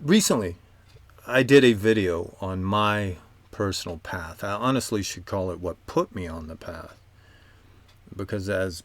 recently, I did a video on my personal path. I honestly should call it what put me on the path, because as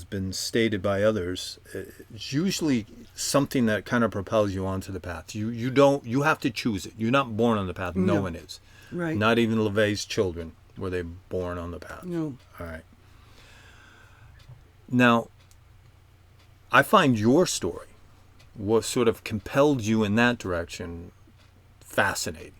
been stated by others, it's usually something that kind of propels you onto the path. You have to choose it. You're not born on the path. No one is. Right. Not even LeVay's children were they born on the path. No. All right. Now, I find your story, what sort of compelled you in that direction, fascinating.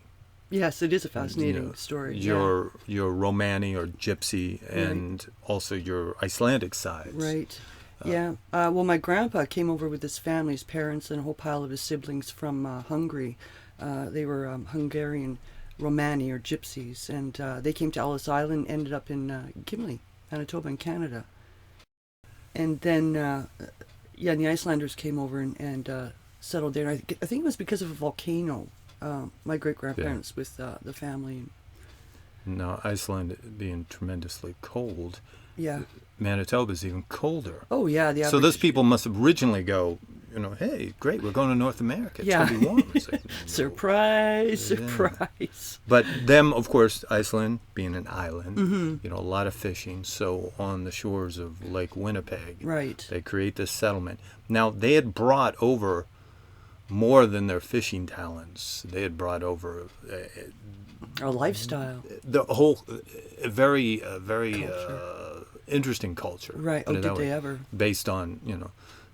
Yes, it is a fascinating story. Your Romani or Gypsy, and also your Icelandic sides. Right. Yeah. Well, my grandpa came over with his family, his parents, and a whole pile of his siblings from Hungary. They were Hungarian Romani or Gypsies, and they came to Ellis Island, ended up in Gimli, Manitoba, in Canada. And then, the Icelanders came over and settled there. I think it was because of a volcano. My great-grandparents with the family. Now, Iceland being tremendously cold, Yeah. Manitoba is even colder. Oh, yeah. So those people must originally go, hey, great, we're going to North America. It's going to be warm. It's like, no. Surprise. But them, of course, Iceland being an island, a lot of fishing. So on the shores of Lake Winnipeg, right, they create this settlement. Now, they had brought over more than their fishing talents. They had brought over a lifestyle, the whole very interesting culture. Right. Oh, did they ever? Based on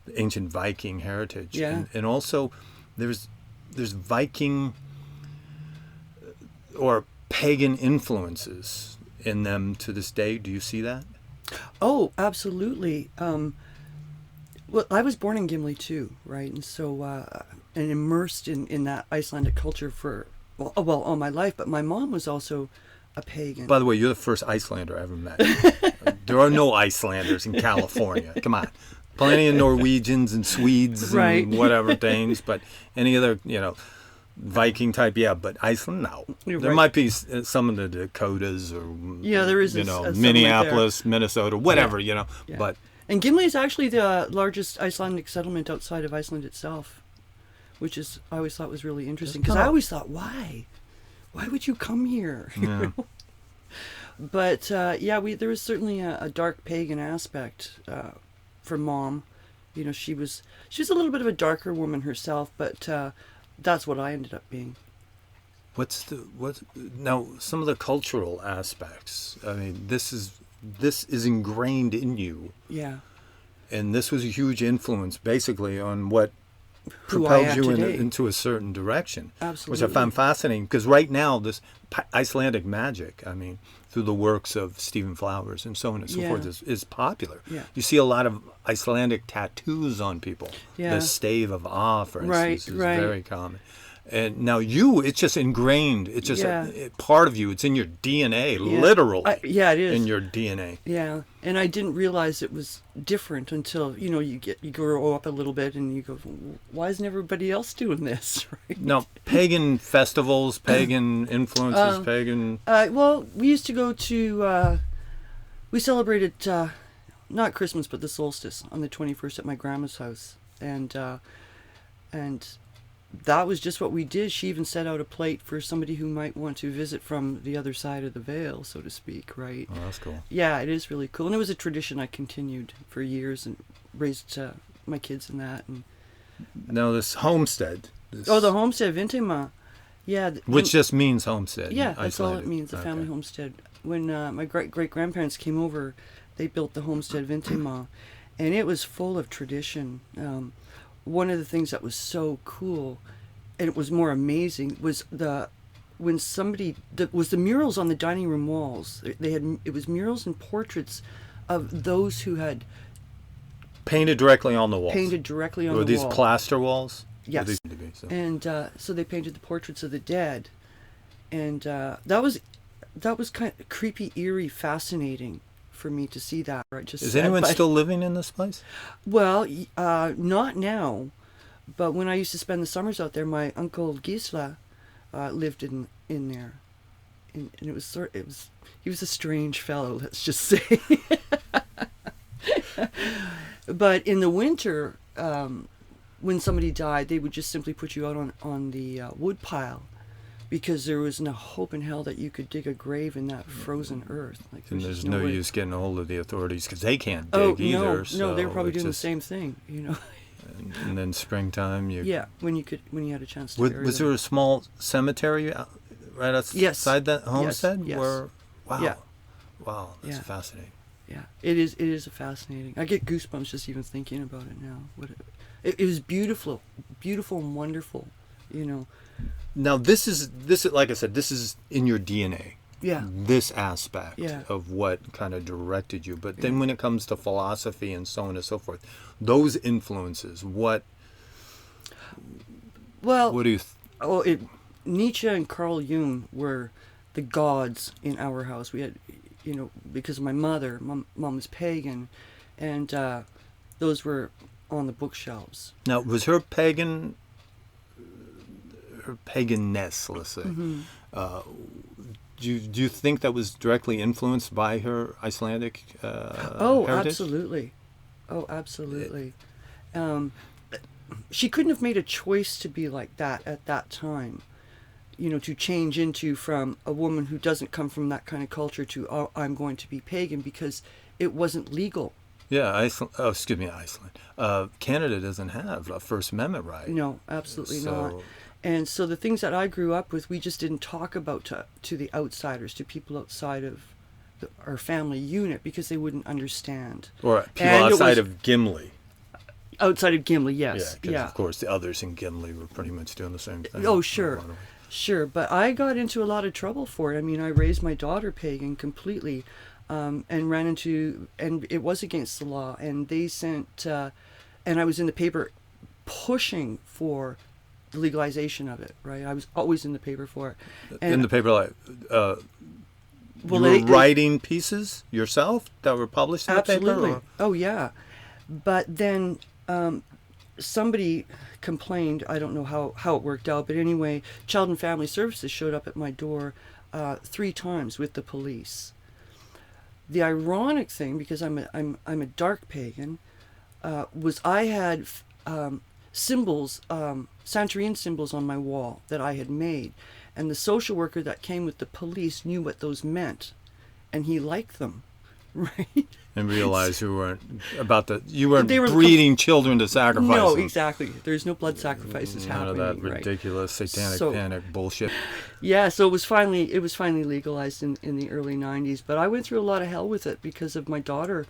the ancient Viking heritage. Yeah. And also there's Viking or pagan influences in them to this day. Do you see that? Oh, absolutely. Well, I was born in Gimli too, right? And so and immersed in that Icelandic culture for all my life. But my mom was also a pagan. By the way, you're the first Icelander I ever met. There are no Icelanders in California. Come on. Plenty of Norwegians and Swedes right. and whatever things, but any other, Viking type, yeah, but Iceland, no. You're there right. might be some of the Dakotas or, there is Minneapolis, Minnesota, whatever, Yeah. but. And Gimli is actually the largest Icelandic settlement outside of Iceland itself, which I always thought was really interesting, because I always thought, why would you come here? Yeah. But there was certainly a dark pagan aspect for Mom. She was a little bit of a darker woman herself, but that's what I ended up being. Now some of the cultural aspects? I mean, this is ingrained in you. Yeah. And this was a huge influence, basically, on what propelled you into a certain direction. Absolutely. Which I found fascinating, because right now, this Icelandic magic, I mean, through the works of Stephen Flowers and so on and so forth, is popular. Yeah. You see a lot of Icelandic tattoos on people. Yeah. The stave of Ah, for instance, is right. very common. And now it's just ingrained. It's just a part of you. It's in your DNA, literally. It is. In your DNA. Yeah, and I didn't realize it was different until, you grow up a little bit and you go, why isn't everybody else doing this? Right? Now, pagan festivals, pagan influences, pagan... Well, we used to go to, we celebrated, not Christmas, but the solstice on the 21st at my grandma's house. And that was just what we did. She even set out a plate for somebody who might want to visit from the other side of the veil, so to speak, right? Oh, that's cool. Yeah, it is really cool. And it was a tradition I continued for years and raised my kids in that. And now this homestead. the homestead, Vintema. Yeah. Which just means homestead. Yeah, that's all it means, a family homestead. When my great-grandparents came over, they built the homestead Vintema, and it was full of tradition. One of the things that was so cool, and it was more amazing, was the murals on the dining room walls. It was murals and portraits of those who had painted directly on the walls. Were these plaster walls? Yes. And so they painted the portraits of the dead, and that was kind of creepy, eerie, fascinating for me to see that. Is anyone still living in this place? Well, not now, but when I used to spend the summers out there, my uncle Gisla lived in there, and he was a strange fellow, let's just say. But in the winter, when somebody died, they would just simply put you out on the wood pile, because there was no hope in hell that you could dig a grave in that frozen earth. Like, And there's just no way. use getting a hold of the authorities because they can't dig either. No, So they were probably it's doing the just- same thing, you know. And then springtime, you. Yeah, when you had a chance to. bury Was them. there a small cemetery right outside Yes. that homestead? Yes. Where? Wow. Yeah. Wow, that's Yeah. fascinating. Yeah, it is. It is fascinating. I get goosebumps just even thinking about it now. It is beautiful, beautiful and wonderful. You know. Now this is like I said, this is in your DNA. Yeah. This aspect Yeah. of what kind of directed you. But then when it comes to philosophy and so on and so forth, those influences, what Well, do you Nietzsche and Carl Jung were the gods in our house. We had, you know, because of my mother, mom was pagan, and those were on the bookshelves. now was her pagan, her paganness, let's say, Mm-hmm. do you think that was directly influenced by her Icelandic Oh, heritage? absolutely. Oh, absolutely. She couldn't have made a choice to be like that at that time. You know, to change into from a woman who doesn't come from that kind of culture to, oh, I'm going to be pagan, because it wasn't legal. Yeah, Iceland. Oh, excuse me, Iceland. Canada doesn't have a First Amendment right. No, absolutely not. So- And so the things that I grew up with, we just didn't talk about to the outsiders, to people outside of our family unit, because they wouldn't understand. Or people And it outside was- of Gimli. Outside of Gimli, Yeah, yes. 'cause Yeah. of course the others in Gimli were pretty much doing the same thing. Oh, in a sure. lot of ways. Sure, but I got into a lot of trouble for it. I mean, I raised my daughter pagan completely, and ran into, and it was against the law. And they sent, and I was in the paper pushing for the legalization of it. Right, I was always in the paper for it. And, In the paper, like well, you were writing pieces yourself that were published in the absolutely. paper. Oh yeah, but then somebody complained. I don't know how it worked out, but anyway, Child and Family Services showed up at my door 3 times with the police. The ironic thing, because I'm a dark pagan, was I had symbols, Santorini symbols on my wall that I had made, and the social worker that came with the police knew what those meant, and he liked them, right? And realized you weren't They were breeding children to sacrifice. No, them. exactly. There's no blood sacrifices None of happening. that right? ridiculous satanic So- panic bullshit. Yeah, so it was finally legalized in the early '90s. But I went through a lot of hell with it because of my daughter,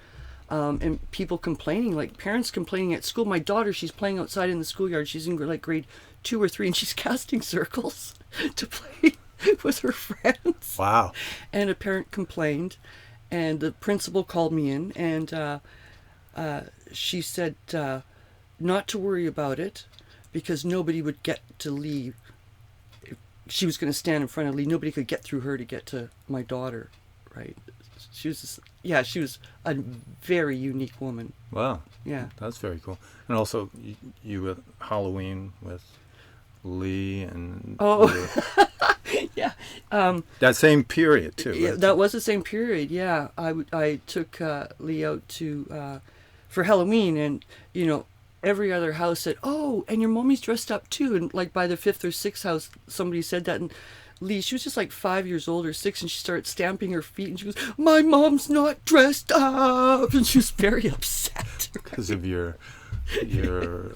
and people complaining, like parents complaining at school. My daughter, she's playing outside in the schoolyard. She's in like grade 2 or 3, and she's casting circles to play with her friends. Wow. And a parent complained, and the principal called me in, and she said not to worry about it, because nobody would get to leave. She was going to stand in front of Lee. Nobody could get through her to get to my daughter, right? She was a very unique woman. Wow. Yeah. That's very cool. And also, you with Halloween with Lee and Oh. Yeah. that same period too. Yeah, right? that was the same period. Yeah, I took Lee out to for Halloween, and you know, every other house said, "Oh, and your mommy's dressed up too." And like by the 5th or 6th house, somebody said that, and Lee, she was just like 5 years old or 6, and she started stamping her feet, and she goes, "My mom's not dressed up," and she was very upset. Because of your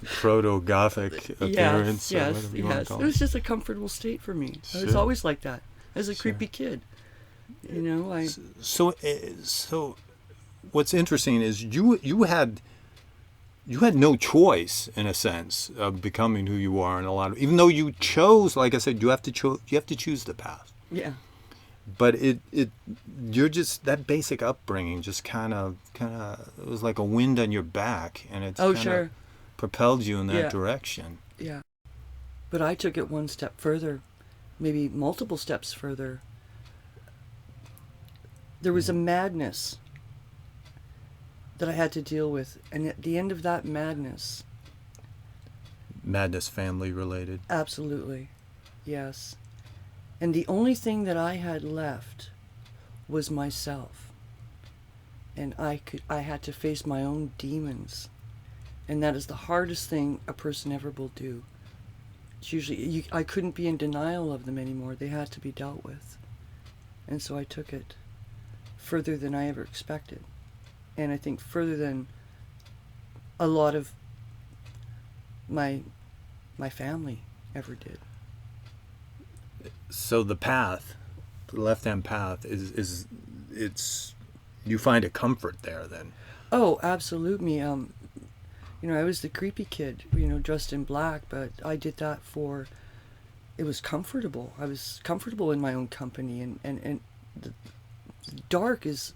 proto-Gothic appearance. or Yes, whatever you want yes. to It call was just a comfortable state for me. I was Sure. always like that as a Sure. creepy kid. You know, So what's interesting is you had no choice in a sense of becoming who you are in a lot of, even though you chose, like I said, you have to choose the path. yeah. But you're just, that basic upbringing just kind of it was like a wind on your back, and it's Oh, kind sure. of propelled you in that Yeah. direction. Yeah. But I took it one step further, maybe multiple steps further. There was a madness that I had to deal with, and at the end of that madness, Madness family related. absolutely, yes. And the only thing that I had left was myself. And I had to face my own demons And that is the hardest thing a person ever will do. It's usually, I couldn't be in denial of them anymore. They had to be dealt with. And so I took it further than I ever expected. And I think further than a lot of my family ever did. So the path, the left-hand path, is it's you find a comfort there then. Oh, absolutely. I was the creepy kid, dressed in black, but I did that for, it was comfortable. I was comfortable in my own company, and the dark is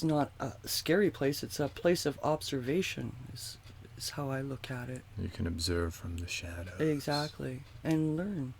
not a scary place. It's a place of observation, is how I look at it. You can observe from the shadows. Exactly. And learn.